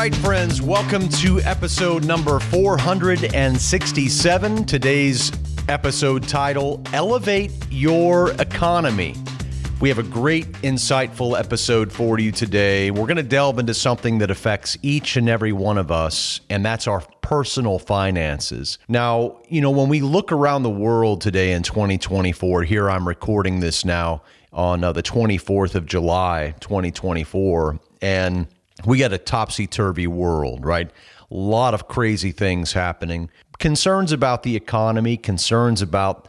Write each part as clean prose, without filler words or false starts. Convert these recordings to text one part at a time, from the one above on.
right, friends, welcome to episode number 467. Today's episode title, Elevate Your Economy. We have a great, insightful episode for you today. We're going to delve into something that affects each and every one of us, and that's our personal finances. Now, when we look around the world today in 2024, here I'm recording this now on the 24th of July, 2024, and we got a topsy-turvy world, right? A lot of crazy things happening. Concerns about the economy, concerns about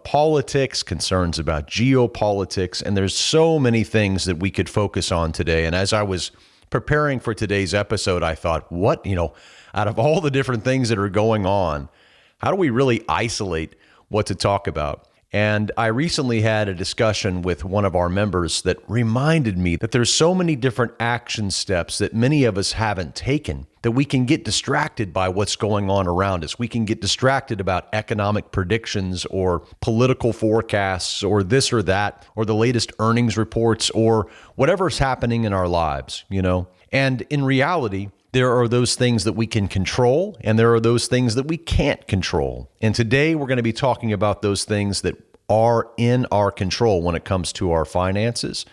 politics, concerns about geopolitics, and there's so many things that we could focus on today. And as I was preparing for today's episode, I thought, out of all the different things that are going on, how do we really isolate what to talk about? And I recently had a discussion with one of our members that reminded me that there's so many different action steps that many of us haven't taken, that we can get distracted by what's going on around us. We can get distracted about economic predictions or political forecasts or this or that, or the latest earnings reports or whatever's happening in our lives, And in reality, there are those things that we can control, and there are those things that we can't control. And today we're going to be talking about those things that are in our control when it comes to our finances.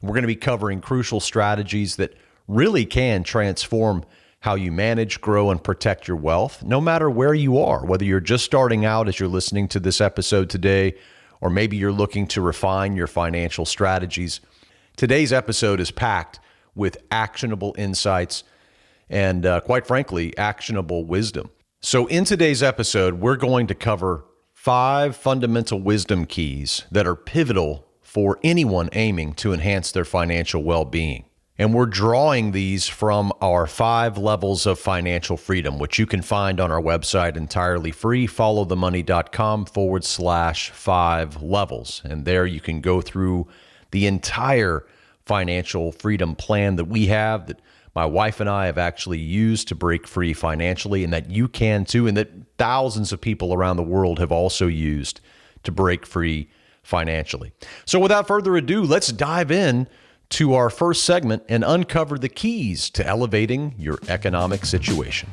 We're going to be covering crucial strategies that really can transform how you manage, grow, and protect your wealth, no matter where you are, whether you're just starting out as you're listening to this episode today, or maybe you're looking to refine your financial strategies. Today's episode is packed with actionable insights and quite frankly, actionable wisdom. So in today's episode, we're going to cover 5 fundamental wisdom keys that are pivotal for anyone aiming to enhance their financial well-being. And we're drawing these from our 5 levels of financial freedom, which you can find on our website entirely free, followthemoney.com/5 levels. And there you can go through the entire financial freedom plan that we have, that my wife and I have actually used to break free financially, and that you can too, and that thousands of people around the world have also used to break free financially. So without further ado, let's dive in to our first segment and uncover the keys to elevating your economic situation.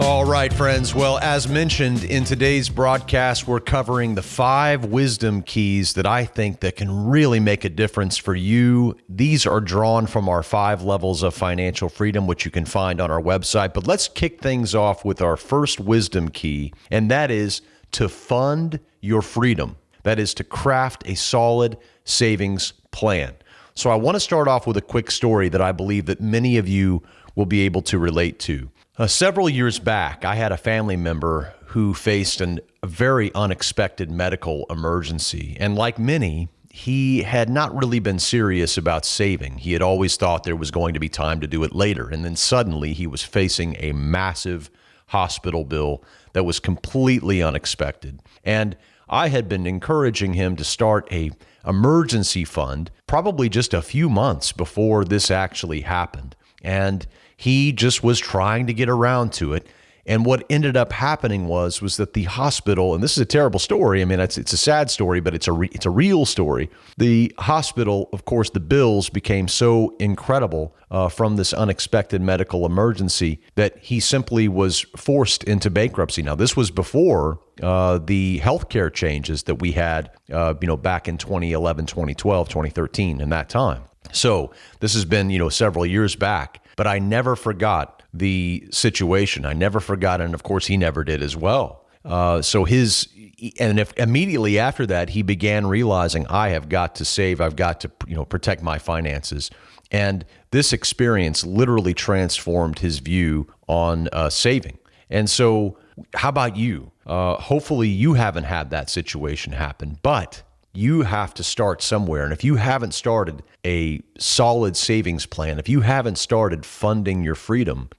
All right, friends. Well, as mentioned in today's broadcast, we're covering the 5 wisdom keys that I think that can really make a difference for you. These are drawn from our 5 levels of financial freedom, which you can find on our website. But let's kick things off with our first wisdom key, and that is to fund your freedom. That is to craft a solid savings plan. So I want to start off with a quick story that I believe that many of you will be able to relate to. Several years back, I had a family member who faced a very unexpected medical emergency. And like many, he had not really been serious about saving. He had always thought there was going to be time to do it later. And then suddenly he was facing a massive hospital bill that was completely unexpected. And I had been encouraging him to start a emergency fund probably just a few months before this actually happened. And he just was trying to get around to it. And what ended up happening was that the hospital, and this is a terrible story. I mean, it's a sad story, but it's a real story. The hospital, of course, the bills became so incredible from this unexpected medical emergency that he simply was forced into bankruptcy. Now, this was before the healthcare changes that we had, back in 2011, 2012, 2013, in that time. So this has been, several years back. But I never forgot the situation. I never forgot, and of course he never did as well. Immediately after that, he began realizing, I have got to save. I've got to, protect my finances. And this experience literally transformed his view on saving. And so, how about you? Hopefully, you haven't had that situation happen, but you have to start somewhere. And if you haven't started a solid savings plan, if you haven't started funding your freedom,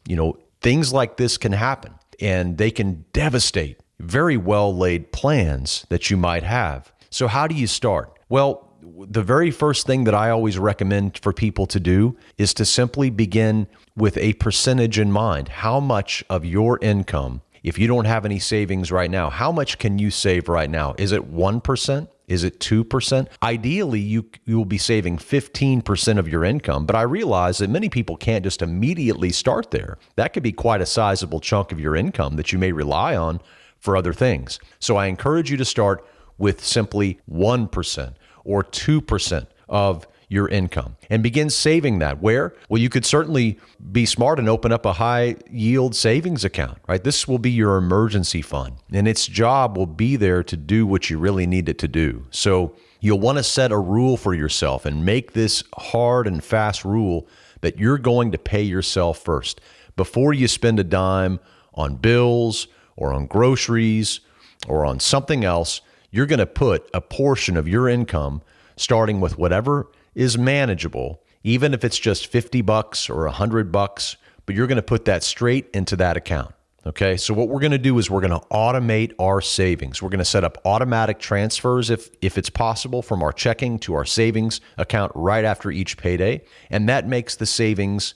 things like this can happen, and they can devastate very well laid plans that you might have. So how do you start? Well, the very first thing that I always recommend for people to do is to simply begin with a percentage in mind. How much of your income If you don't have any savings right now, how much can you save right now? Is it 1%? Is it 2%? Ideally, you will be saving 15% of your income, but I realize that many people can't just immediately start there. That could be quite a sizable chunk of your income that you may rely on for other things. So I encourage you to start with simply 1% or 2% of your income and begin saving that. Where? Well, you could certainly be smart and open up a high yield savings account, right? This will be your emergency fund, and its job will be there to do what you really need it to do. So you'll want to set a rule for yourself and make this hard and fast rule that you're going to pay yourself first. Before you spend a dime on bills or on groceries or on something else, you're going to put a portion of your income, starting with whatever is manageable, even if it's just $50 or $100, but you're going to put that straight into that account. Okay. So what we're going to do is we're going to automate our savings. We're going to set up automatic transfers if it's possible from our checking to our savings account right after each payday. And that makes the savings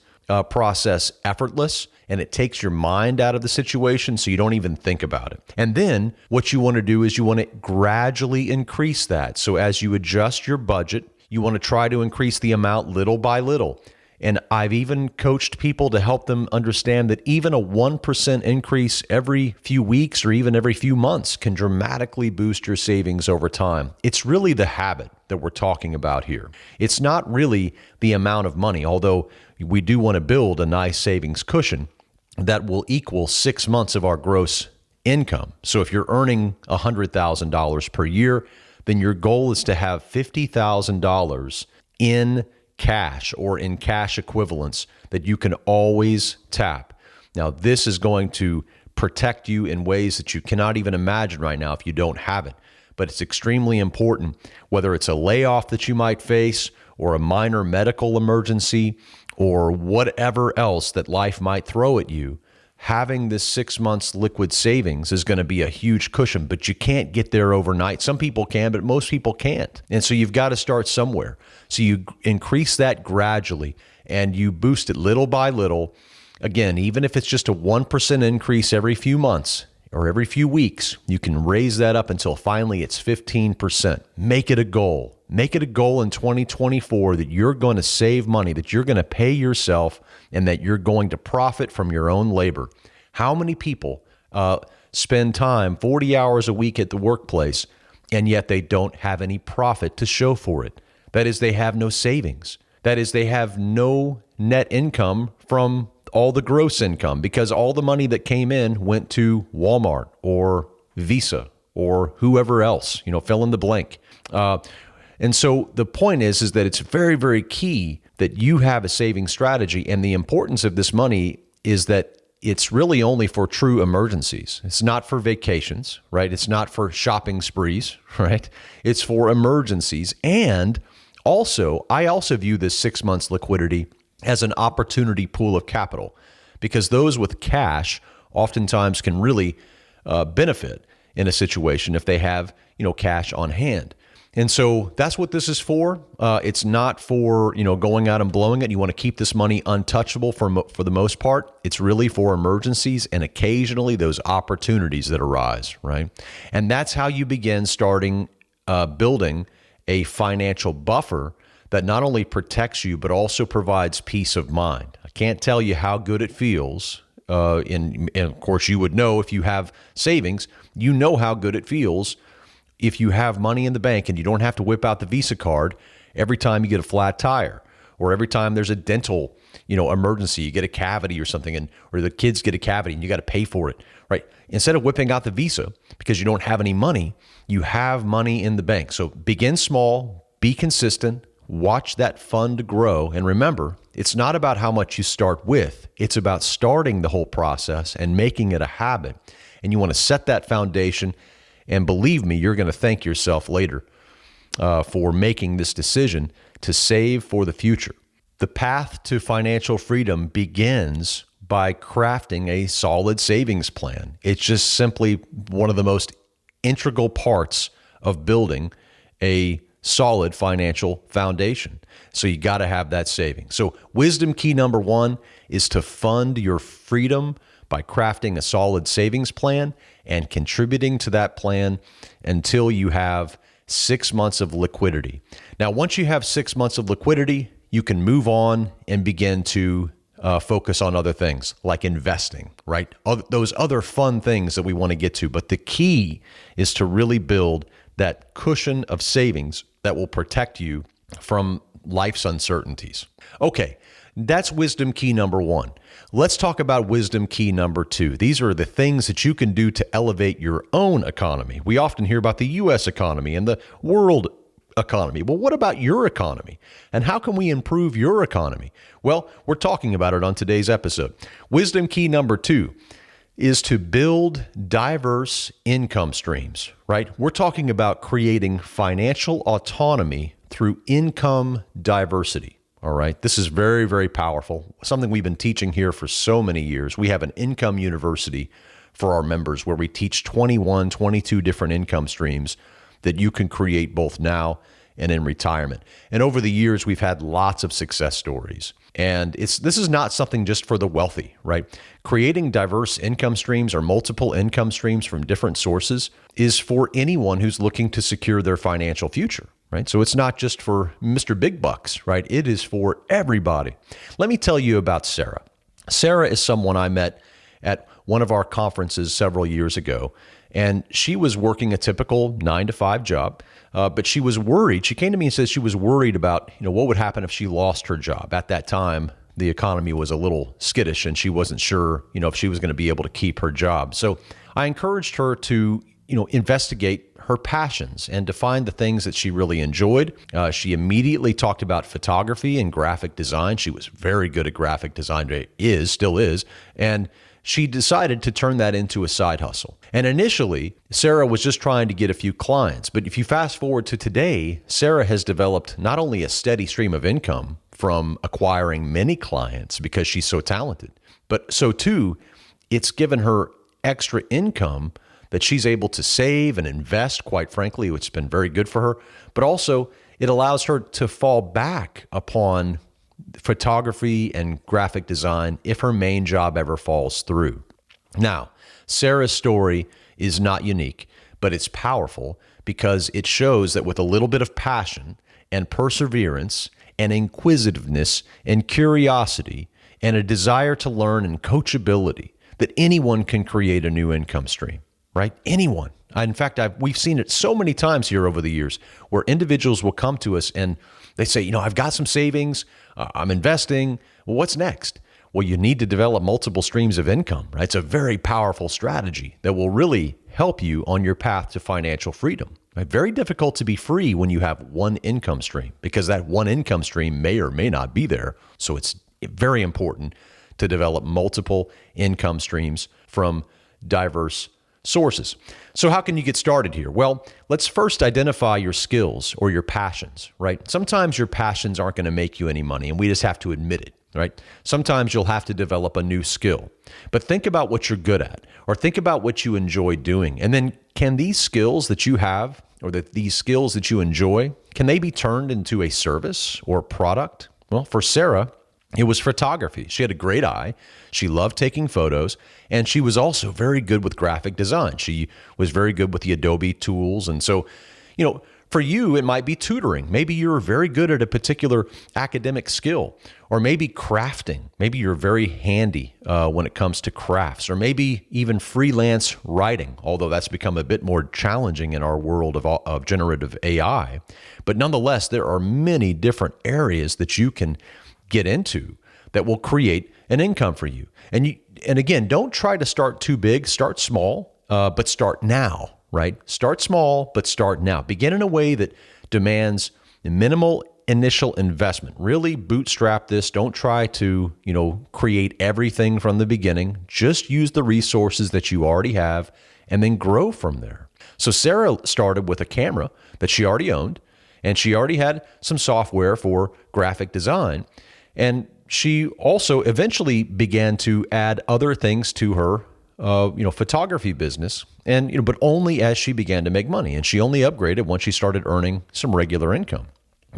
process effortless, and it takes your mind out of the situation so you don't even think about it. And then what you want to do is you want to gradually increase that. So as you adjust your budget, you want to try to increase the amount little by little. And I've even coached people to help them understand that even a 1% increase every few weeks or even every few months can dramatically boost your savings over time. It's really the habit that we're talking about here. It's not really the amount of money, although we do want to build a nice savings cushion that will equal 6 months of our gross income. So if you're earning $100,000 per year, then your goal is to have $50,000 in cash or in cash equivalents that you can always tap. Now, this is going to protect you in ways that you cannot even imagine right now if you don't have it. But it's extremely important, whether it's a layoff that you might face or a minor medical emergency or whatever else that life might throw at you. Having this 6 months liquid savings is going to be a huge cushion, but you can't get there overnight. Some people can, but most people can't. And so you've got to start somewhere. So you increase that gradually and you boost it little by little. Again, even if it's just a 1% increase every few months or every few weeks, you can raise that up until finally it's 15%. Make it a goal. Make it a goal in 2024 that you're going to save money, that you're going to pay yourself, and that you're going to profit from your own labor. How many people spend time 40 hours a week at the workplace, and yet they don't have any profit to show for it? That is, they have no savings. That is, they have no net income from all the gross income because all the money that came in went to Walmart or Visa or whoever else, fill in the blank. And so the point is that it's very, very key that you have a saving strategy. And the importance of this money is that it's really only for true emergencies. It's not for vacations, right? It's not for shopping sprees, right? It's for emergencies. And also, I also view this 6 months liquidity as an opportunity pool of capital, because those with cash oftentimes can really benefit in a situation if they have, cash on hand. And so that's what this is for. It's not for, going out and blowing it. You want to keep this money untouchable for the most part. It's really for emergencies and occasionally those opportunities that arise, right? And that's how you begin building a financial buffer that not only protects you, but also provides peace of mind. I can't tell you how good it feels. And of course, you would know if you have savings, you know how good it feels if you have money in the bank and you don't have to whip out the Visa card every time you get a flat tire or every time there's a dental, emergency, you get a cavity or something, or the kids get a cavity and you got to pay for it, right? Instead of whipping out the Visa because you don't have any money, you have money in the bank. So begin small, be consistent, watch that fund grow. And remember, it's not about how much you start with. It's about starting the whole process and making it a habit. And you want to set that foundation. And believe me, you're going to thank yourself later for making this decision to save for the future. The path to financial freedom begins by crafting a solid savings plan. It's just simply one of the most integral parts of building a solid financial foundation. So you got to have that saving. So wisdom key number one is to fund your freedom by crafting a solid savings plan and contributing to that plan until you have 6 months of liquidity. Now, once you have 6 months of liquidity, you can move on and begin to focus on other things like investing, right? Those other fun things that we want to get to. But the key is to really build that cushion of savings that will protect you from life's uncertainties. Okay, that's wisdom key number 1. Let's talk about wisdom key number 2. These are the things that you can do to elevate your own economy. We often hear about the U.S. economy and the world economy. Well, what about your economy? And how can we improve your economy? Well, we're talking about it on today's episode. Wisdom key number 2 is to build diverse income streams, right? We're talking about creating financial autonomy through income diversity. All right. This is very, very powerful. Something we've been teaching here for so many years. We have an income university for our members where we teach 21, 22 different income streams that you can create both now and in retirement. And over the years, we've had lots of success stories. And this is not something just for the wealthy, right? Creating diverse income streams or multiple income streams from different sources is for anyone who's looking to secure their financial future, right? So it's not just for Mr. Big Bucks, right? It is for everybody. Let me tell you about Sarah. Sarah is someone I met at one of our conferences several years ago. And she was working a typical 9-to-5 job, but she was worried. She came to me and said she was worried about, what would happen if she lost her job. At that time, the economy was a little skittish, and she wasn't sure, if she was going to be able to keep her job. So I encouraged her to, investigate her passions and to find the things that she really enjoyed. She immediately talked about photography and graphic design. She was very good at graphic design, still is, and she decided to turn that into a side hustle. And initially, Sarah was just trying to get a few clients. But if you fast forward to today, Sarah has developed not only a steady stream of income from acquiring many clients because she's so talented, but so too, it's given her extra income that she's able to save and invest, quite frankly, which has been very good for her. But also, it allows her to fall back upon photography and graphic design if her main job ever falls through. Now, Sarah's story is not unique, but it's powerful because it shows that with a little bit of passion and perseverance and inquisitiveness and curiosity and a desire to learn and coachability, that anyone can create a new income stream, right? Anyone. In fact, we've seen it so many times here over the years where individuals will come to us and they say, I've got some savings, I'm investing. Well, what's next? Well, you need to develop multiple streams of income, right? It's a very powerful strategy that will really help you on your path to financial freedom. Right? Very difficult to be free when you have one income stream because that one income stream may or may not be there. So it's very important to develop multiple income streams from diverse sources. So how can you get started here? Well, let's first identify your skills or your passions, right? Sometimes your passions aren't going to make you any money, and we just have to admit it, right? Sometimes you'll have to develop a new skill. But think about what you're good at, or think about what you enjoy doing. And then can these skills that you have, or these skills that you enjoy, can they be turned into a service or product? Well, for Sarah, it was photography. She had a great eye. She loved taking photos, and she was also very good with graphic design. She was very good with the Adobe tools. And so, for you, it might be tutoring. Maybe you're very good at a particular academic skill, or maybe crafting. Maybe you're very handy when it comes to crafts, or maybe even freelance writing, although that's become a bit more challenging in our world of generative AI. But nonetheless, there are many different areas that you can get into that will create an income for you. And again, don't try to start too big. Start small, but start now, right? Start small, but start now. Begin in a way that demands minimal initial investment. Really bootstrap this. Don't try to, create everything from the beginning. Just use the resources that you already have and then grow from there. So Sarah started with a camera that she already owned, and she already had some software for graphic design. And she also eventually began to add other things to her, photography business, and but only as she began to make money. And she only upgraded once she started earning some regular income.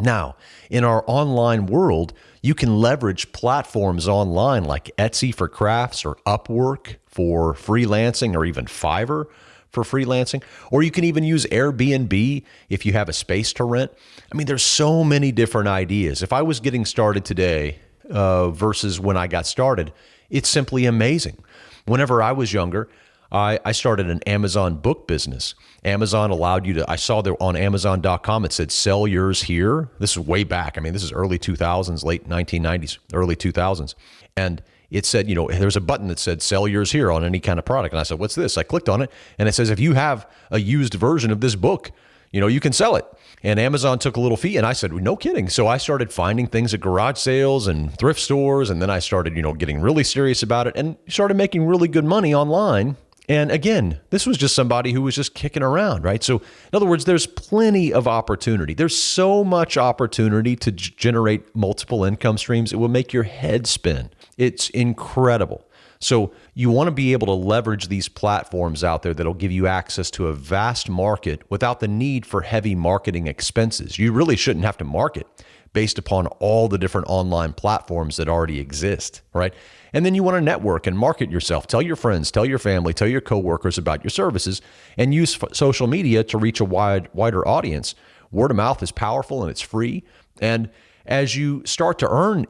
Now, in our online world, you can leverage platforms online like Etsy for crafts or Upwork for freelancing or even Fiverr for freelancing, or you can even use Airbnb if you have a space to rent. I mean, there's so many different ideas. If I was getting started today versus when I got started, it's simply amazing. Whenever I was younger, I started an Amazon book business. Amazon allowed you to, I saw there on Amazon.com, it said, sell yours here. This is way back. I mean, this is early 2000s, late 1990s, early 2000s. And it said, there's a button that said, sell yours here on any kind of product. And I said, what's this? I clicked on it and it says, if you have a used version of this book, you can sell it. And Amazon took a little fee. And I said, no kidding. So I started finding things at garage sales and thrift stores. And then I started, getting really serious about it and started making really good money online. And again, this was just somebody who was just kicking around, right? So in other words, there's plenty of opportunity. There's so much opportunity to generate multiple income streams. It will make your head spin. It's incredible. So you want to be able to leverage these platforms out there that'll give you access to a vast market without the need for heavy marketing expenses. You really shouldn't have to market based upon all the different online platforms that already exist, right? And then you want to network and market yourself. Tell your friends, tell your family, tell your coworkers about your services, and use social media to reach a wider audience. Word of mouth is powerful and it's free. And as you start to earn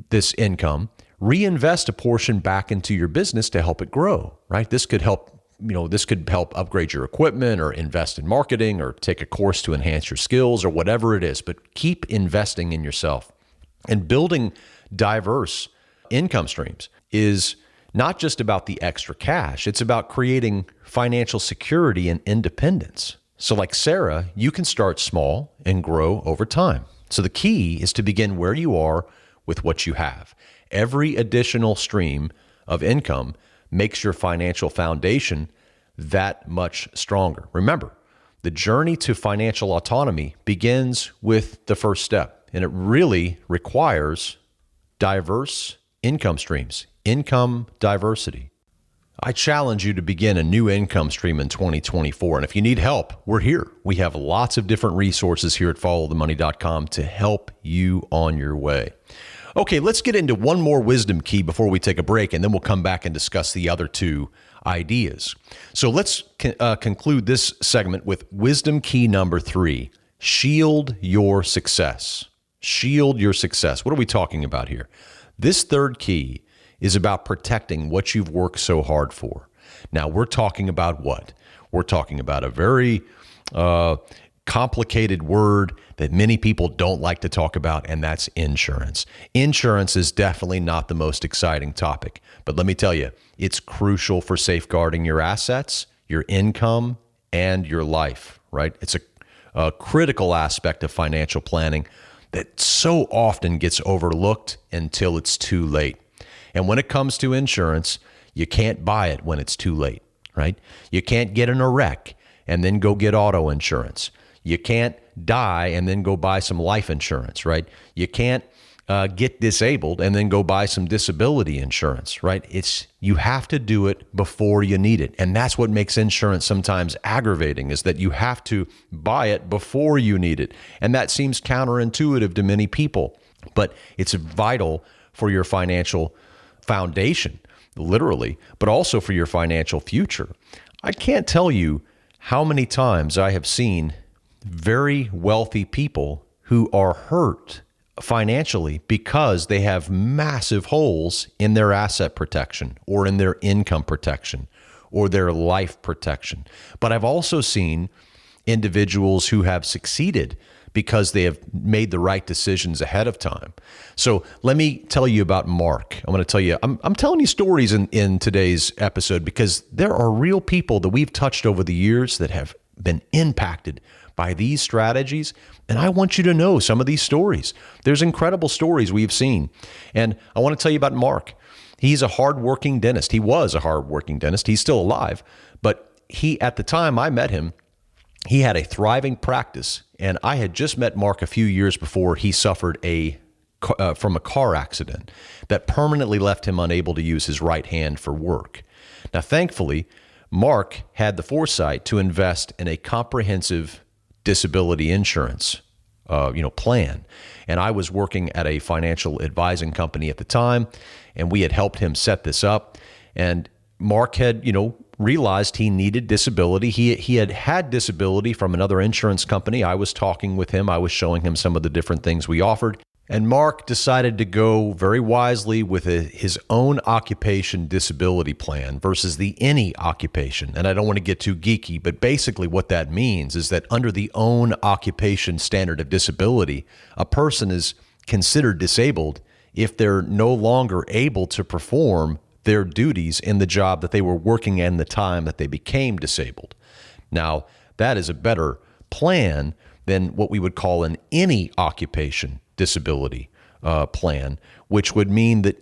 this income, reinvest a portion back into your business to help it grow, right? This could help upgrade your equipment or invest in marketing or take a course to enhance your skills or whatever it is, but keep investing in yourself. And building diverse income streams is not just about the extra cash. It's about creating financial security and independence. So like Sarah, you can start small and grow over time. So the key is to begin where you are with what you have. Every additional stream of income makes your financial foundation that much stronger. Remember, the journey to financial autonomy begins with the first step, and it really requires diverse income streams, income diversity. I challenge you to begin a new income stream in 2024. And if you need help, we're here. We have lots of different resources here at followthemoney.com to help you on your way. Okay, let's get into one more wisdom key before we take a break, and then we'll come back and discuss the other two ideas. So let's conclude this segment with wisdom key number 3, shield your success. Shield your success. What are we talking about here? This third key is about protecting what you've worked so hard for. Now, we're talking about what? We're talking about a very complicated word that many people don't like to talk about, and that's insurance. Insurance is definitely not the most exciting topic, but let me tell you, it's crucial for safeguarding your assets, your income, and your life, right? It's a critical aspect of financial planning that so often gets overlooked until it's too late. And when it comes to insurance, you can't buy it when it's too late, right? You can't get in a wreck and then go get auto insurance. You can't die and then go buy some life insurance, right? You can't get disabled and then go buy some disability insurance, right? You have to do it before you need it. And that's what makes insurance sometimes aggravating, is that you have to buy it before you need it. And that seems counterintuitive to many people, but it's vital for your financial foundation, literally, but also for your financial future. I can't tell you how many times I have seen very wealthy people who are hurt financially because they have massive holes in their asset protection or in their income protection or their life protection. But I've also seen individuals who have succeeded because they have made the right decisions ahead of time. So let me tell you about Mark. I'm going to tell you, I'm telling you stories in today's episode because there are real people that we've touched over the years that have been impacted by these strategies. And I want you to know some of these stories. There's incredible stories we've seen. And I want to tell you about Mark. He's a hardworking dentist. He was a hardworking dentist. He's still alive. But at the time I met him, he had a thriving practice. And I had just met Mark a few years before he suffered from a car accident that permanently left him unable to use his right hand for work. Now, thankfully, Mark had the foresight to invest in a comprehensive disability insurance plan. And I was working at a financial advising company at the time, and we had helped him set this up. And Mark had, realized he needed disability. He had disability from another insurance company. I was talking with him. I was showing him some of the different things we offered. And Mark decided to go very wisely with his own occupation disability plan versus the any occupation. And I don't want to get too geeky, but basically what that means is that under the own occupation standard of disability, a person is considered disabled if they're no longer able to perform their duties in the job that they were working in the time that they became disabled. Now, that is a better plan than what we would call an any occupation disability plan, which would mean that,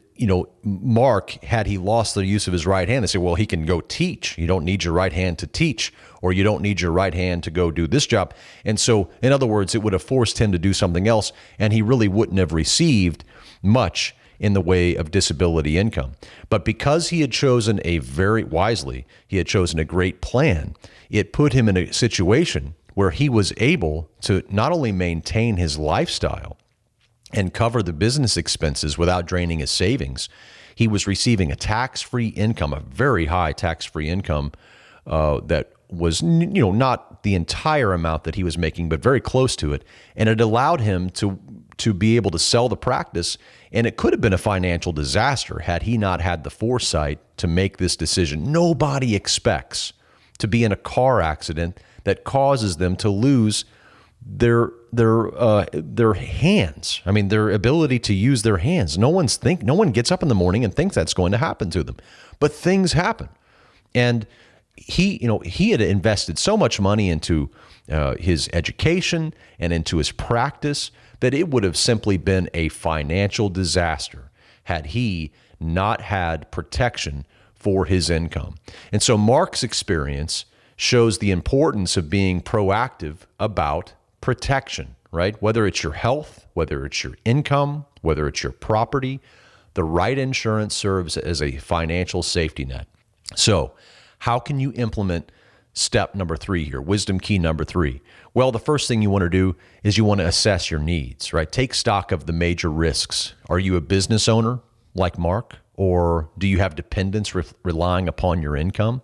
Mark, had he lost the use of his right hand, they say, well, he can go teach. You don't need your right hand to teach, or you don't need your right hand to go do this job. And so, in other words, it would have forced him to do something else, and he really wouldn't have received much in the way of disability income. But because he had chosen he had chosen a great plan, it put him in a situation where he was able to not only maintain his lifestyle and cover the business expenses without draining his savings, he was receiving a tax-free income, a very high tax-free income that was, not the entire amount that he was making, but very close to it. And it allowed him to be able to sell the practice. And it could have been a financial disaster had he not had the foresight to make this decision. Nobody expects to be in a car accident that causes them to lose their hands. I mean, their ability to use their hands. No one gets up in the morning and thinks that's going to happen to them, but things happen. And he had invested so much money into his education and into his practice that it would have simply been a financial disaster had he not had protection for his income. And so Mark's experience shows the importance of being proactive about protection, right? Whether it's your health, whether it's your income, whether it's your property, the right insurance serves as a financial safety net. So how can you implement step number 3 here, wisdom key number 3? Well, the first thing you want to do is you want to assess your needs, right? Take stock of the major risks. Are you a business owner like Mark, or do you have dependents relying upon your income?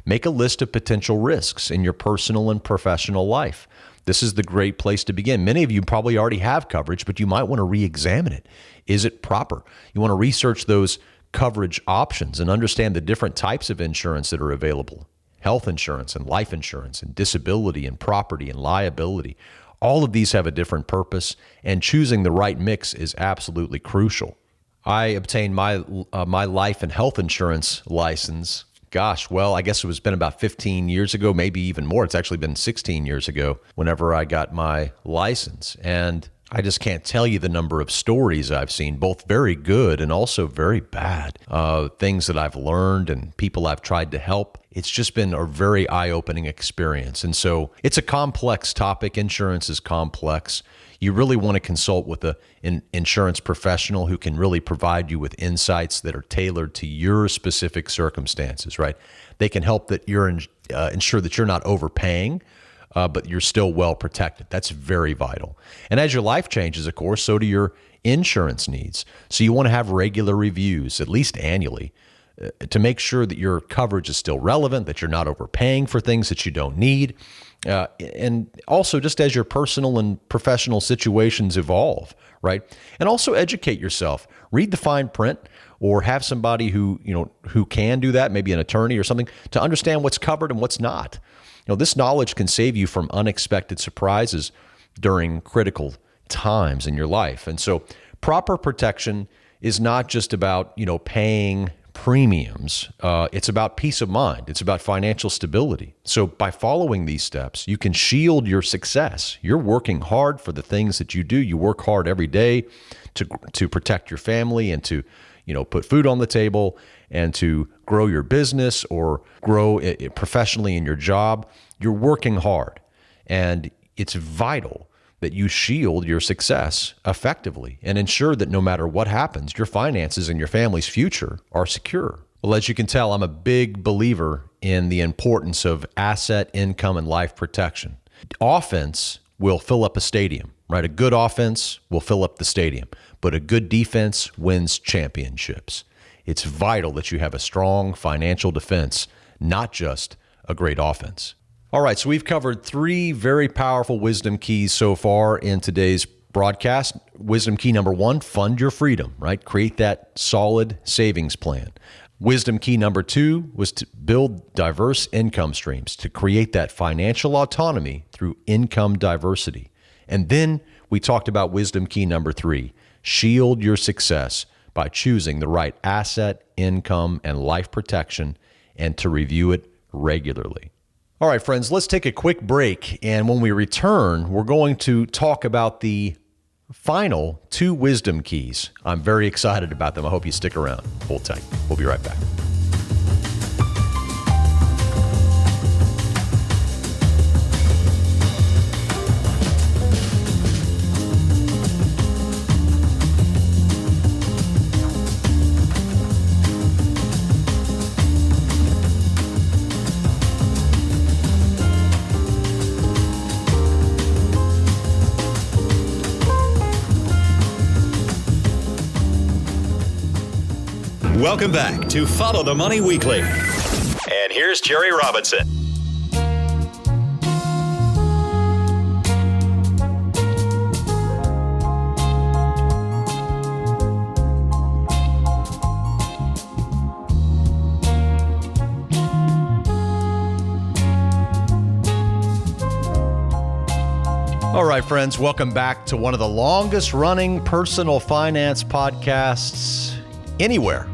Make a list of potential risks in your personal and professional life. This is the great place to begin. Many of you probably already have coverage, but you might want to re-examine it. Is it proper? You want to research those coverage options and understand the different types of insurance that are available. Health insurance and life insurance and disability and property and liability. All of these have a different purpose, and choosing the right mix is absolutely crucial. I obtained my life and health insurance license. I guess it's been about 15 years ago, maybe even more. It's actually been 16 years ago whenever I got my license. And I just can't tell you the number of stories I've seen, both very good and also very bad, things that I've learned and people I've tried to help. It's just been a very eye-opening experience. And so it's a complex topic. Insurance is complex. You really want to consult with an insurance professional who can really provide you with insights that are tailored to your specific circumstances, right? They can help that you're ensure that you're not overpaying, but you're still well protected. That's very vital. And as your life changes, of course, so do your insurance needs. So you want to have regular reviews, at least annually, to make sure that your coverage is still relevant, that you're not overpaying for things that you don't need. And also just as your personal and professional situations evolve, right? And also educate yourself. Read the fine print, or have somebody who can do that, maybe an attorney or something, to understand what's covered and what's not. This knowledge can save you from unexpected surprises during critical times in your life. And so proper protection is not just about, paying premiums. It's about peace of mind. It's about financial stability. So by following these steps, you can shield your success. You're working hard for the things that you do. You work hard every day to protect your family and to, put food on the table and to grow your business or grow it professionally in your job. You're working hard, and it's vital that you shield your success effectively and ensure that no matter what happens, your finances and your family's future are secure. Well, as you can tell, I'm a big believer in the importance of asset, income, and life protection. Offense will fill up a stadium, right? A good offense will fill up the stadium, but a good defense wins championships. It's vital that you have a strong financial defense, not just a great offense. All right, so we've covered 3 very powerful wisdom keys so far in today's broadcast. Wisdom key number 1, fund your freedom, right? Create that solid savings plan. Wisdom key number 2 was to build diverse income streams, to create that financial autonomy through income diversity. And then we talked about wisdom key number 3, shield your success by choosing the right asset, income, and life protection, and to review it regularly. All right, friends, let's take a quick break. And when we return, we're going to talk about the final 2 wisdom keys. I'm very excited about them. I hope you stick around. Hold tight. We'll be right back. Welcome back to Follow the Money Weekly. And here's Jerry Robinson. All right, friends, welcome back to one of the longest running personal finance podcasts anywhere.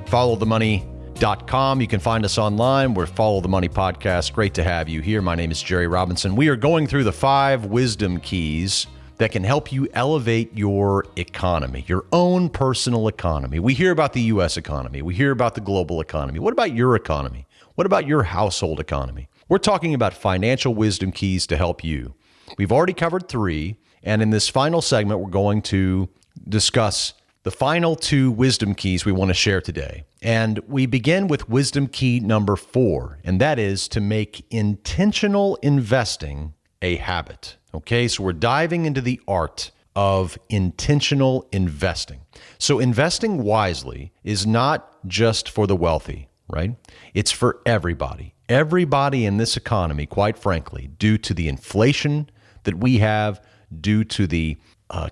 followthemoney.com. You can find us online. We're Follow the Money Podcast. Great to have you here. My name is Jerry Robinson. We are going through the 5 wisdom keys that can help you elevate your economy, your own personal economy. We hear about the U.S. economy. We hear about the global economy. What about your economy? What about your household economy? We're talking about financial wisdom keys to help you. We've already covered 3, and in this final segment, we're going to discuss the final 2 wisdom keys we want to share today. And we begin with wisdom key number 4, and that is to make intentional investing a habit. Okay, so we're diving into the art of intentional investing. So investing wisely is not just for the wealthy, right? It's for everybody. Everybody in this economy, quite frankly, due to the inflation that we have, due to the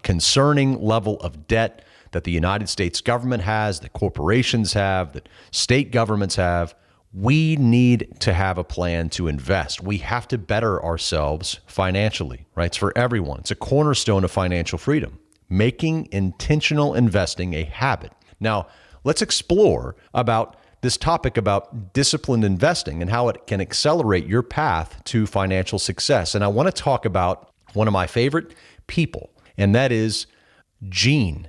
concerning level of debt that the United States government has, that corporations have, that state governments have, we need to have a plan to invest. We have to better ourselves financially, right? It's for everyone. It's a cornerstone of financial freedom, making intentional investing a habit. Now, let's explore about this topic about disciplined investing and how it can accelerate your path to financial success. And I want to talk about one of my favorite people, and that is Jean.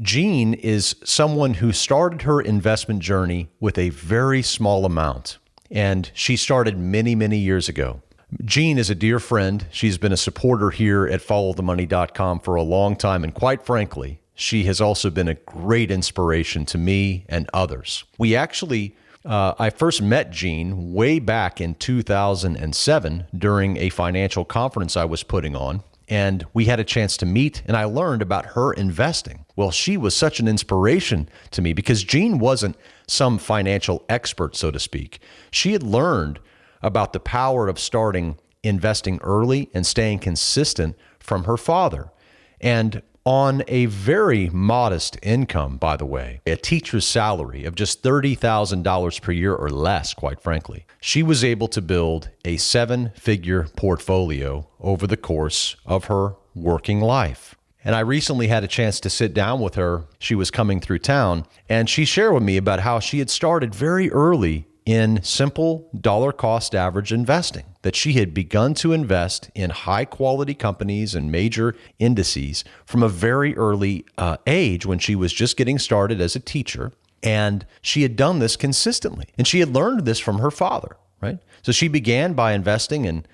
Jean is someone who started her investment journey with a very small amount, and she started many, many years ago. Jean is a dear friend. She's been a supporter here at followthemoney.com for a long time, and quite frankly, she has also been a great inspiration to me and others. We actually, I first met Jean way back in 2007 during a financial conference I was putting on. And we had a chance to meet, and I learned about her investing. Well, she was such an inspiration to me because Jean wasn't some financial expert, so to speak. She had learned about the power of starting investing early and staying consistent from her father. And on a very modest income, by the way, a teacher's salary of just $30,000 per year or less, quite frankly, she was able to build a 7-figure portfolio over the course of her working life. And I recently had a chance to sit down with her. She was coming through town, and she shared with me about how she had started very early in simple dollar cost average investing, that she had begun to invest in high quality companies and major indices from a very early age when she was just getting started as a teacher. And she had done this consistently, and she had learned this from her father, right? So she began by investing in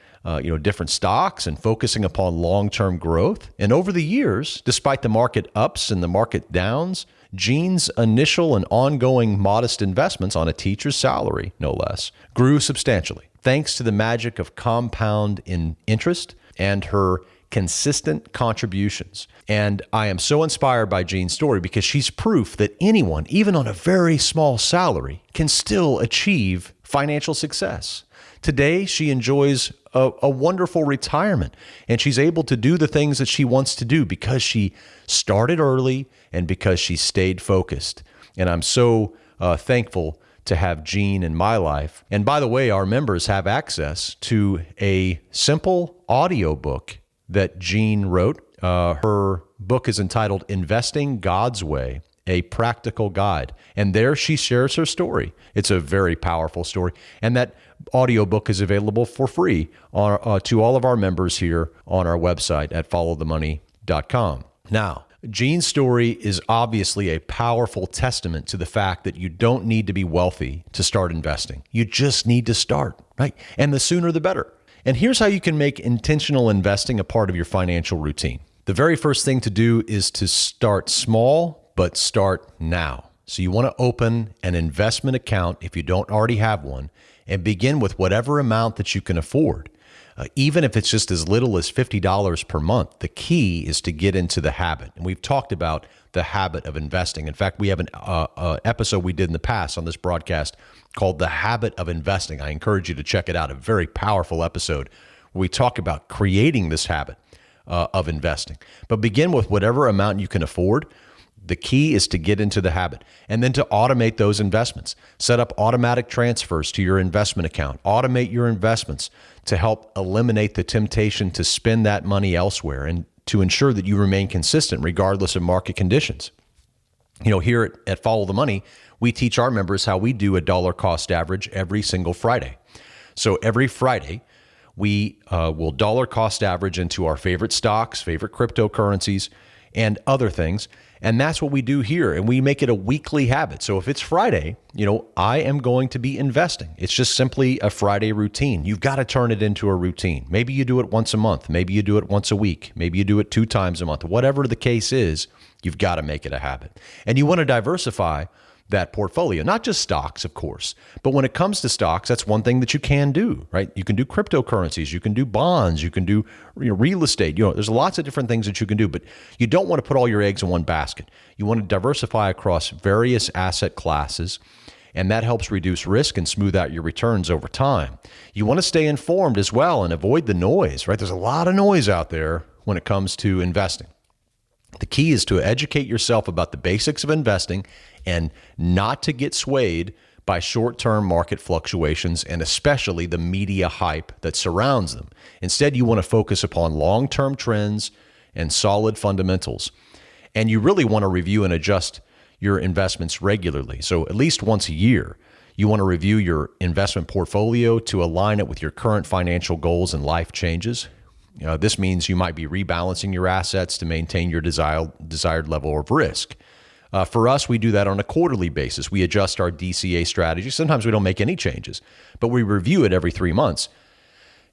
different stocks and focusing upon long-term growth. And over the years, despite the market ups and the market downs, Jean's initial and ongoing modest investments on a teacher's salary, no less, grew substantially, thanks to the magic of compound in interest and her consistent contributions. And I am so inspired by Jean's story because she's proof that anyone, even on a very small salary, can still achieve financial success. Today, she enjoys a wonderful retirement, and she's able to do the things that she wants to do because she started early and because she stayed focused. And I'm so thankful to have Jean in my life. And by the way, our members have access to a simple audiobook that Jean wrote. Her book is entitled Investing God's Way, a Practical Guide. And there she shares her story. It's a very powerful story. And that audiobook is available for free to all of our members here on our website at followthemoney.com. Now, Jean's story is obviously a powerful testament to the fact that you don't need to be wealthy to start investing. You just need to start, right? And the sooner the better. And here's how you can make intentional investing a part of your financial routine. The very first thing to do is to start small, but start now. So you want to open an investment account if you don't already have one, and begin with whatever amount that you can afford. Even if it's just as little as $50 per month, the key is to get into the habit. And we've talked about the habit of investing. In fact, we have an episode we did in the past on this broadcast called The Habit of Investing. I encourage you to check it out, a very powerful episode where we talk about creating this habit of investing. But begin with whatever amount you can afford. The key is to get into the habit and then to automate those investments. Set up automatic transfers to your investment account. Automate your investments to help eliminate the temptation to spend that money elsewhere and to ensure that you remain consistent regardless of market conditions. You know, here at Follow the Money, we teach our members how we do a dollar cost average every single Friday. So every Friday, we will dollar cost average into our favorite stocks, favorite cryptocurrencies, and other things. And that's what we do here. And we make it a weekly habit. So if it's Friday, you know, I am going to be investing. It's just simply a Friday routine. You've got to turn it into a routine. Maybe you do it once a month. Maybe you do it once a week. Maybe you do it 2 times a month. Whatever the case is, you've got to make it a habit. And you want to diversify that portfolio, not just stocks, of course, but when it comes to stocks, that's one thing that you can do, right? You can do cryptocurrencies, you can do bonds, you can do real estate. You know, there's lots of different things that you can do, but you don't want to put all your eggs in one basket. You want to diversify across various asset classes, and that helps reduce risk and smooth out your returns over time. You want to stay informed as well and avoid the noise, right? There's a lot of noise out there when it comes to investing. The key is to educate yourself about the basics of investing and not to get swayed by short-term market fluctuations and especially the media hype that surrounds them. Instead, you want to focus upon long-term trends and solid fundamentals. And you really want to review and adjust your investments regularly. So at least once a year, you want to review your investment portfolio to align it with your current financial goals and life changes. This means you might be rebalancing your assets to maintain your desired level of risk. For us, we do that on a quarterly basis. We adjust our DCA strategy. Sometimes we don't make any changes, but we review it every 3 months.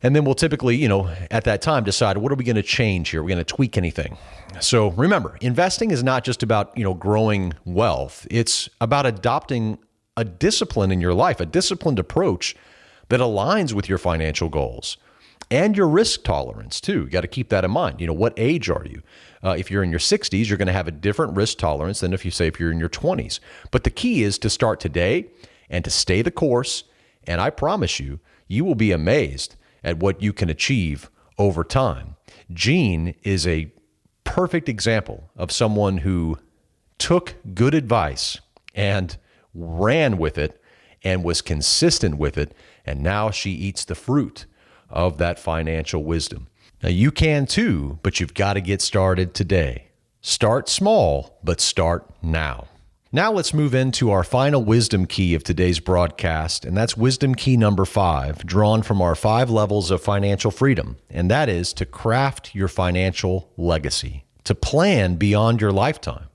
And then we'll typically, at that time decide, what are we going to change here? Are we going to tweak anything? So remember, investing is not just about, growing wealth. It's about adopting a discipline in your life, a disciplined approach that aligns with your financial goals. And your risk tolerance, too. You got to keep that in mind. What age are you? If you're in your 60s, you're going to have a different risk tolerance than if you're in your 20s. But the key is to start today and to stay the course. And I promise you, you will be amazed at what you can achieve over time. Jean is a perfect example of someone who took good advice and ran with it and was consistent with it. And now she eats the fruit of that financial wisdom. Now you can too, but you've got to get started today. Start small, but start now. Now let's move into our final wisdom key of today's broadcast, and that's wisdom key number 5, drawn from our 5 levels of financial freedom, and that is to craft your financial legacy, to plan beyond your lifetime.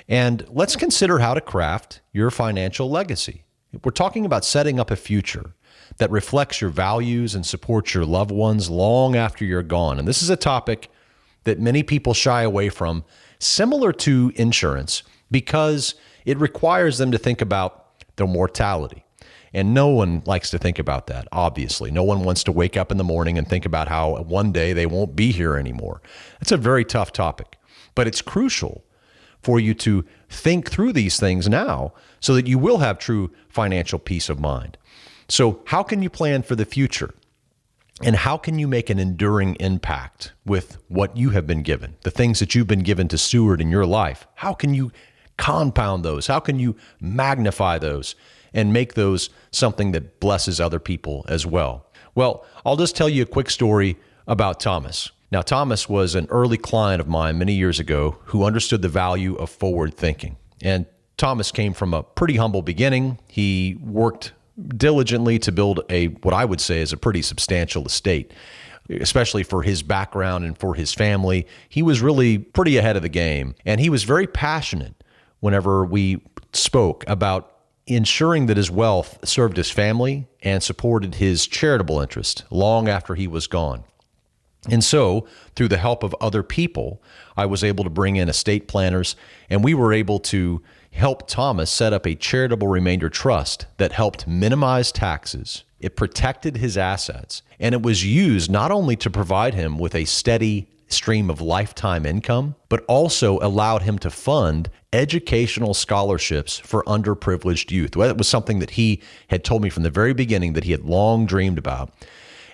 And let's consider how to craft your financial legacy. We're talking about setting up a future that reflects your values and supports your loved ones long after you're gone. And this is a topic that many people shy away from, similar to insurance, because it requires them to think about their mortality. And no one likes to think about that, obviously. No one wants to wake up in the morning and think about how one day they won't be here anymore. It's a very tough topic, but it's crucial for you to think through these things now so that you will have true financial peace of mind. So how can you plan for the future? And how can you make an enduring impact with what you have been given, the things that you've been given to steward in your life? How can you compound those? How can you magnify those and make those something that blesses other people as well? Well, I'll just tell you a quick story about Thomas. Now, Thomas was an early client of mine many years ago who understood the value of forward thinking. And Thomas came from a pretty humble beginning. He worked diligently to build what I would say is a pretty substantial estate, especially for his background and for his family. He was really pretty ahead of the game. And he was very passionate whenever we spoke about ensuring that his wealth served his family and supported his charitable interest long after he was gone. And so, through the help of other people, I was able to bring in estate planners, and we were able to help Thomas set up a charitable remainder trust that helped minimize taxes. It protected his assets, and it was used not only to provide him with a steady stream of lifetime income, but also allowed him to fund educational scholarships for underprivileged youth. That was something that he had told me from the very beginning that he had long dreamed about.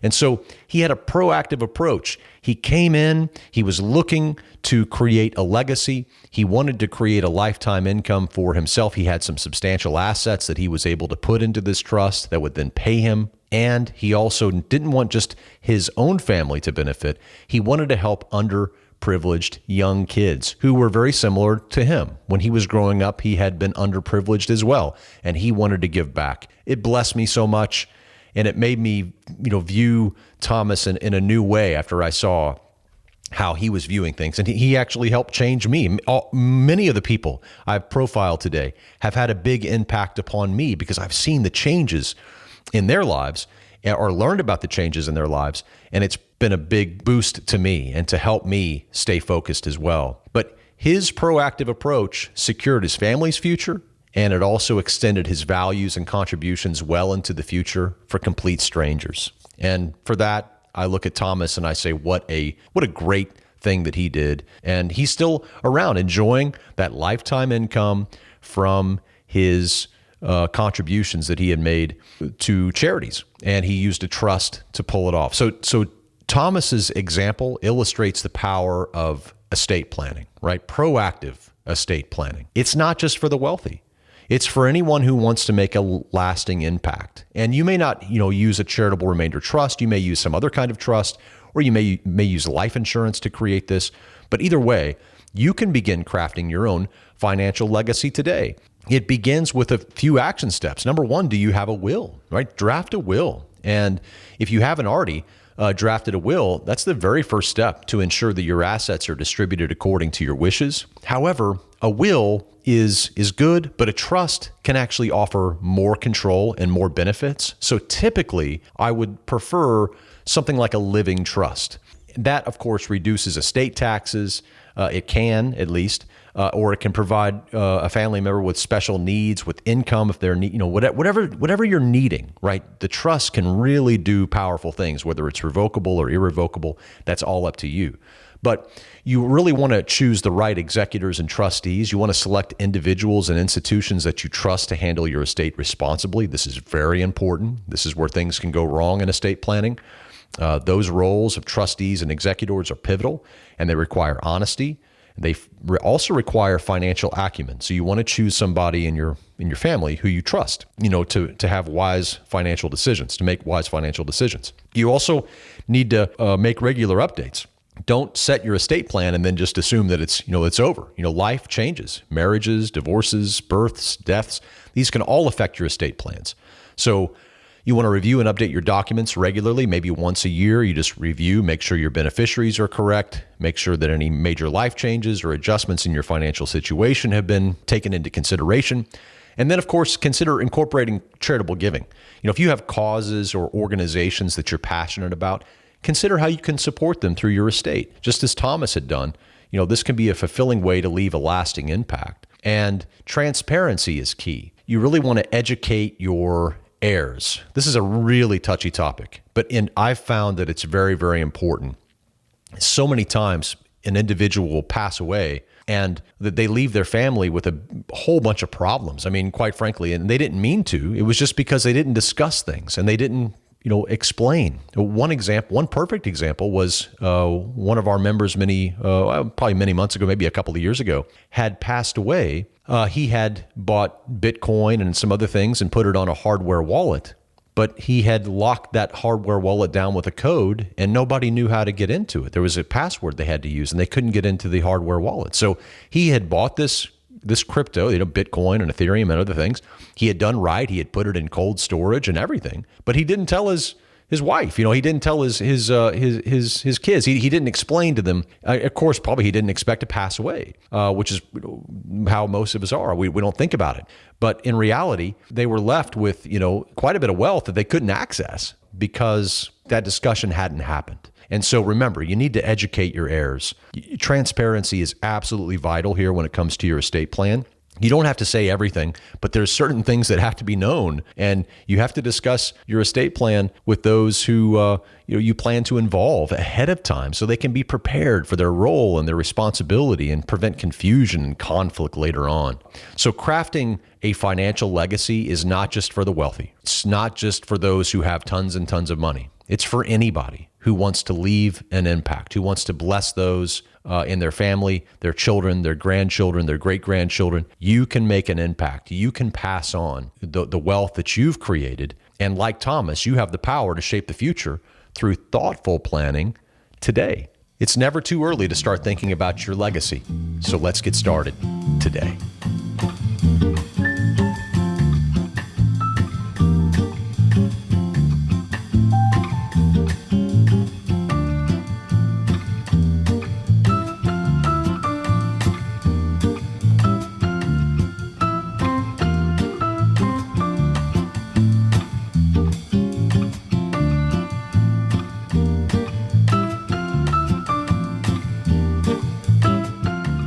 And so he had a proactive approach. He came in, he was looking to create a legacy. He wanted to create a lifetime income for himself. He had some substantial assets that he was able to put into this trust that would then pay him. And he also didn't want just his own family to benefit. He wanted to help underprivileged young kids who were very similar to him. When he was growing up, he had been underprivileged as well, and he wanted to give back. It blessed me so much. And it made me, view Thomas in a new way after I saw how he was viewing things. And he actually helped change me. Many of the people I've profiled today have had a big impact upon me because I've seen the changes in their lives or learned about the changes in their lives. And it's been a big boost to me and to help me stay focused as well. But his proactive approach secured his family's future, and it also extended his values and contributions well into the future for complete strangers. And for that, I look at Thomas and I say, what a great thing that he did. And he's still around enjoying that lifetime income from his contributions that he had made to charities. And he used a trust to pull it off. So Thomas's example illustrates the power of estate planning, right? Proactive estate planning. It's not just for the wealthy. It's for anyone who wants to make a lasting impact. And you may not, use a charitable remainder trust. You may use some other kind of trust, or you may use life insurance to create this. But either way, you can begin crafting your own financial legacy today. It begins with a few action steps. Number one, do you have a will, right? Draft a will. And if you haven't already drafted a will, that's the very first step to ensure that your assets are distributed according to your wishes. However, a will is good, but a trust can actually offer more control and more benefits. So typically, I would prefer something like a living trust. That, of course, reduces estate taxes. It can, at least, or it can provide a family member with special needs, with income if they're whatever you're needing, right? The trust can really do powerful things, whether it's revocable or irrevocable. That's all up to you. But you really want to choose the right executors and trustees. You want to select individuals and institutions that you trust to handle your estate responsibly. This is very important. This is where things can go wrong in estate planning. Those roles of trustees and executors are pivotal, and they require honesty. They also require financial acumen. So you want to choose somebody in your family who you trust, to have wise financial decisions, to make wise financial decisions. You also need to make regular updates. Don't set your estate plan and then just assume that it's over. Life changes, marriages, divorces, births, deaths. These can all affect your estate plans. So you want to review and update your documents regularly, maybe once a year. You just review, make sure your beneficiaries are correct, make sure that any major life changes or adjustments in your financial situation have been taken into consideration. And then, of course, consider incorporating charitable giving. If you have causes or organizations that you're passionate about, consider how you can support them through your estate. Just as Thomas had done, this can be a fulfilling way to leave a lasting impact. And transparency is key. You really want to educate your heirs. This is a really touchy topic, but I've found that it's very, very important. So many times an individual will pass away and that they leave their family with a whole bunch of problems. I mean, quite frankly, and they didn't mean to. It was just because they didn't discuss things and they didn't, explain. One perfect example was one of our members probably many months ago, maybe a couple of years ago, had passed away. He had bought Bitcoin and some other things and put it on a hardware wallet, but he had locked that hardware wallet down with a code and nobody knew how to get into it. There was a password they had to use and they couldn't get into the hardware wallet. So he had bought this crypto, Bitcoin and Ethereum and other things. He had done right. He had put it in cold storage and everything, but he didn't tell his wife. He didn't tell his kids. He didn't explain to them. Of course, probably he didn't expect to pass away, which is how most of us are. We don't think about it. But in reality, they were left with quite a bit of wealth that they couldn't access because that discussion hadn't happened. And so remember, you need to educate your heirs. Transparency is absolutely vital here when it comes to your estate plan. You don't have to say everything, but there's certain things that have to be known, and you have to discuss your estate plan with those who you plan to involve ahead of time so they can be prepared for their role and their responsibility and prevent confusion and conflict later on. So crafting a financial legacy is not just for the wealthy. It's not just for those who have tons and tons of money. It's for anybody who wants to leave an impact, who wants to bless those in their family, their children, their grandchildren, their great-grandchildren. You can make an impact. You can pass on the wealth that you've created. And like Thomas, you have the power to shape the future through thoughtful planning today. It's never too early to start thinking about your legacy. So let's get started today.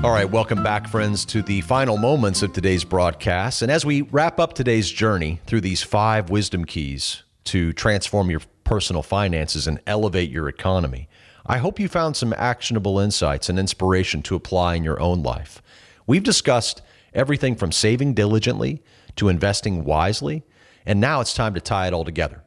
All right, welcome back, friends, to the final moments of today's broadcast. And as we wrap up today's journey through these 5 wisdom keys to transform your personal finances and elevate your economy, I hope you found some actionable insights and inspiration to apply in your own life. We've discussed everything from saving diligently to investing wisely, and now it's time to tie it all together.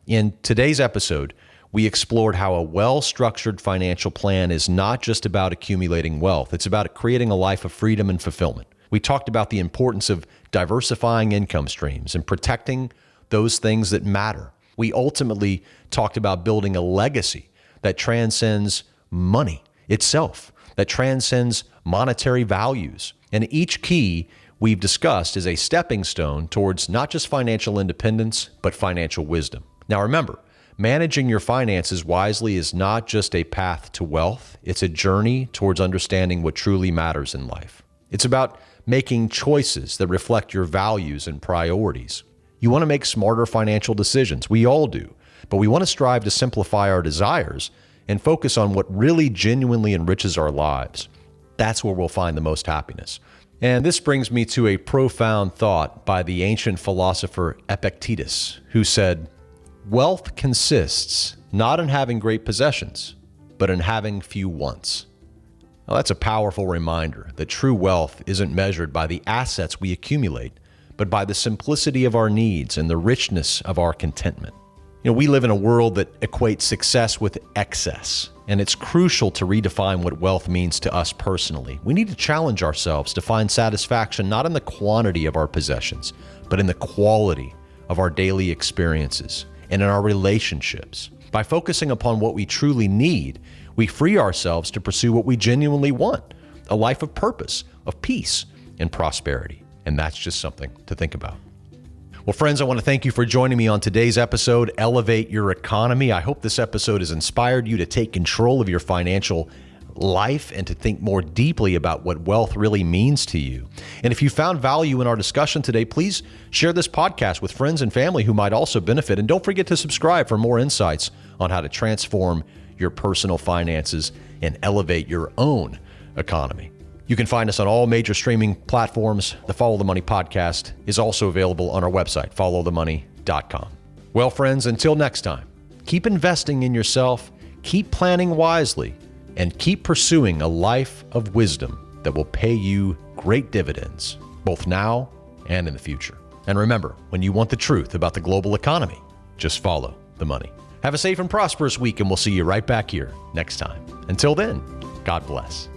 In today's episode, we explored how a well-structured financial plan is not just about accumulating wealth. It's about creating a life of freedom and fulfillment. We talked about the importance of diversifying income streams and protecting those things that matter. We ultimately talked about building a legacy that transcends money itself, that transcends monetary values. And each key we've discussed is a stepping stone towards not just financial independence, but financial wisdom. Now remember, managing your finances wisely is not just a path to wealth. It's a journey towards understanding what truly matters in life. It's about making choices that reflect your values and priorities. You want to make smarter financial decisions. We all do. But we want to strive to simplify our desires and focus on what really genuinely enriches our lives. That's where we'll find the most happiness. And this brings me to a profound thought by the ancient philosopher Epictetus, who said, "Wealth consists not in having great possessions, but in having few wants." Now, that's a powerful reminder that true wealth isn't measured by the assets we accumulate, but by the simplicity of our needs and the richness of our contentment. We live in a world that equates success with excess, and it's crucial to redefine what wealth means to us personally. We need to challenge ourselves to find satisfaction not in the quantity of our possessions, but in the quality of our daily experiences and in our relationships. By focusing upon what we truly need, we free ourselves to pursue what we genuinely want, a life of purpose, of peace, and prosperity. And that's just something to think about. Well, friends, I want to thank you for joining me on today's episode, Elevate Your Economy. I hope this episode has inspired you to take control of your financial life and to think more deeply about what wealth really means to you. And if you found value in our discussion today, please share this podcast with friends and family who might also benefit. And don't forget to subscribe for more insights on how to transform your personal finances and elevate your own economy. You can find us on all major streaming platforms. The Follow the Money podcast is also available on our website, followthemoney.com. diversifying.com. Well, friends, until next time, keep investing in yourself, keep planning wisely, and keep pursuing a life of wisdom that will pay you great dividends, both now and in the future. And remember, when you want the truth about the global economy, just follow the money. Have a safe and prosperous week, and we'll see you right back here next time. Until then, God bless.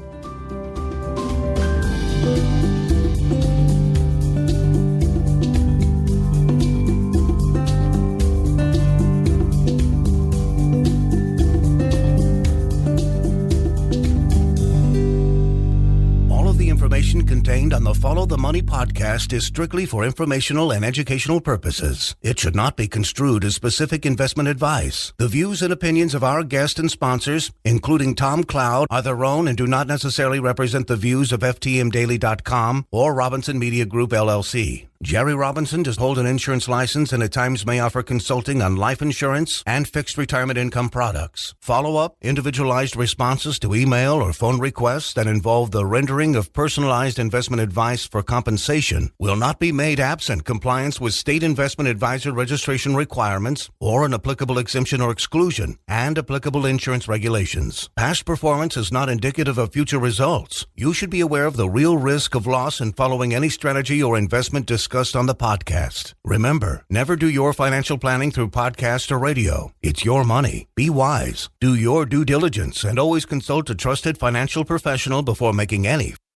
Information contained on the Follow the Money podcast is strictly for informational and educational purposes. It should not be construed as specific investment advice. The views and opinions of our guests and sponsors, including Tom Cloud, are their own and do not necessarily represent the views of FTMDaily.com or Robinson Media Group, LLC. Jerry Robinson does hold an insurance license and at times may offer consulting on life insurance and fixed retirement income products. Follow-up, individualized responses to email or phone requests that involve the rendering of personalized investment advice for compensation will not be made absent compliance with state investment advisor registration requirements or an applicable exemption or exclusion and applicable insurance regulations. Past performance is not indicative of future results. You should be aware of the real risk of loss in following any strategy or investment discussion on the podcast. Remember, never do your financial planning through podcast or radio. It's your money. Be wise. Do your due diligence and always consult a trusted financial professional before making any